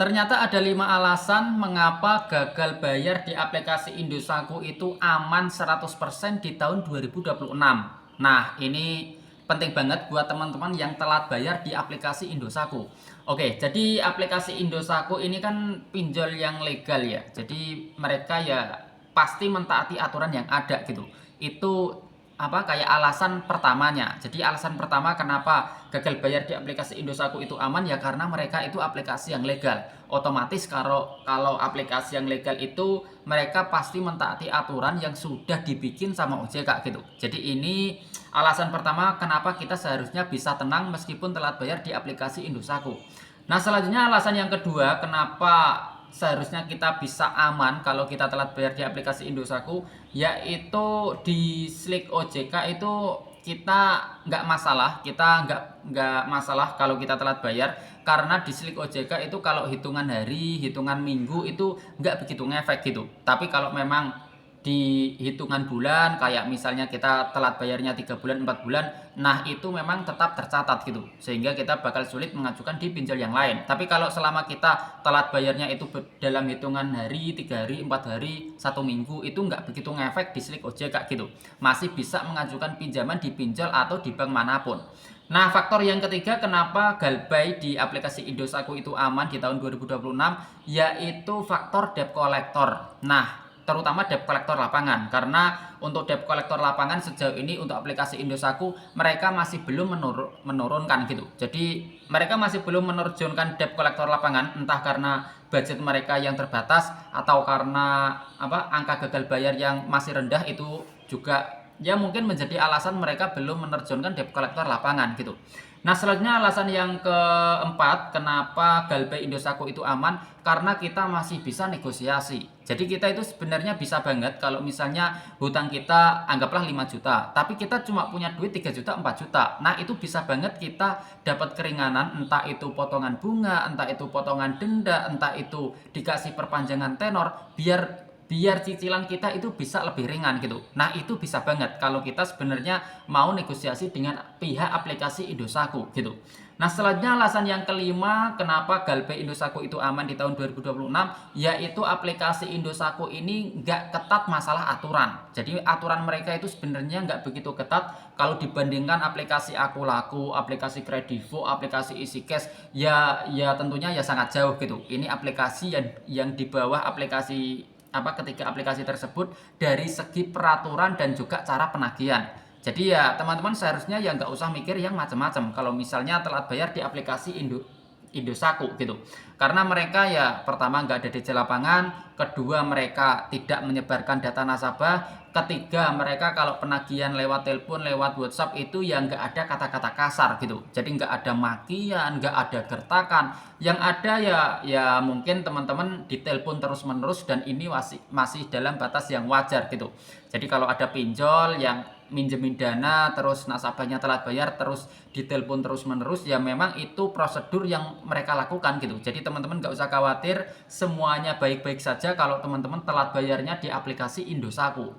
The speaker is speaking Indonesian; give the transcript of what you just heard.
Ternyata ada 5 alasan mengapa gagal bayar di aplikasi Indosako itu aman 100% di tahun 2026. Nah, ini penting banget buat teman-teman yang telat bayar di aplikasi Indosako. Oke, jadi aplikasi Indosako ini kan pinjol yang legal ya. Jadi mereka ya pasti mentaati aturan yang ada gitu. Itu kayak alasan pertamanya. Jadi alasan pertama kenapa gagal bayar di aplikasi Indosako itu aman ya karena mereka itu aplikasi yang legal. Otomatis kalau aplikasi yang legal itu mereka pasti mentaati aturan yang sudah dibikin sama OJK gitu. Jadi ini alasan pertama kenapa kita seharusnya bisa tenang meskipun telat bayar di aplikasi Indosako. Nah, selanjutnya alasan yang kedua kenapa seharusnya kita bisa aman kalau kita telat bayar di aplikasi Indosako, yaitu di Slick OJK itu kita nggak masalah kalau kita telat bayar, karena di Slick OJK itu kalau hitungan hari, hitungan minggu itu nggak begitu ngefek gitu. Tapi kalau memang di hitungan bulan kayak misalnya kita telat bayarnya 3 bulan 4 bulan, nah itu memang tetap tercatat gitu, sehingga kita bakal sulit mengajukan di pinjol yang lain. Tapi kalau selama kita telat bayarnya itu dalam hitungan hari, 3 hari, 4 hari, 1 minggu, itu nggak begitu ngefek di Slick OJK gitu, masih bisa mengajukan pinjaman di pinjol atau di bank manapun. Nah, faktor yang ketiga kenapa Galbay di aplikasi Indosako itu aman di tahun 2026, yaitu faktor debt collector. Nah, terutama debt collector lapangan, karena untuk debt collector lapangan sejauh ini untuk aplikasi Indosako mereka masih belum menurunkan gitu. Jadi mereka masih belum menerjunkan debt collector lapangan, entah karena budget mereka yang terbatas atau karena angka gagal bayar yang masih rendah, itu juga ya mungkin menjadi alasan mereka belum menerjunkan debt collector lapangan gitu. Nah, selanjutnya alasan yang keempat kenapa Galbay Indosako itu aman, karena kita masih bisa negosiasi. Jadi kita itu sebenarnya bisa banget kalau misalnya hutang kita anggaplah 5 juta, tapi kita cuma punya duit 3 juta, 4 juta. Nah, itu bisa banget kita dapat keringanan, entah itu potongan bunga, entah itu potongan denda, entah itu dikasih perpanjangan tenor, biar cicilan kita itu bisa lebih ringan gitu. Nah, itu bisa banget kalau kita sebenarnya mau negosiasi dengan pihak aplikasi Indosako gitu. Nah, selanjutnya alasan yang kelima kenapa Galbay Indosako itu aman di tahun 2026, yaitu aplikasi Indosako ini nggak ketat masalah aturan. Jadi aturan mereka itu sebenarnya nggak begitu ketat kalau dibandingkan aplikasi Akulaku, aplikasi Kredivo, aplikasi EasyCash, ya tentunya ya sangat jauh gitu. Ini aplikasi yang di bawah aplikasi ketiga aplikasi tersebut dari segi peraturan dan juga cara penagihan. Jadi ya teman-teman seharusnya ya nggak usah mikir yang macam-macam kalau misalnya telat bayar di aplikasi Indosako gitu. Karena mereka ya pertama nggak ada DJ lapangan, kedua mereka tidak menyebarkan data nasabah, ketiga mereka kalau penagihan lewat telepon, lewat WhatsApp itu ya nggak ada kata-kata kasar gitu. Jadi nggak ada makian, nggak ada gertakan. Yang ada ya mungkin teman-teman ditelepon terus-menerus dan ini masih dalam batas yang wajar gitu. Jadi kalau ada pinjol yang minjemin dana terus nasabahnya telat bayar terus ditelepon terus-menerus, ya memang itu prosedur yang mereka lakukan gitu. Jadi teman-teman nggak usah khawatir, semuanya baik-baik saja kalau teman-teman telat bayarnya di aplikasi Indosako.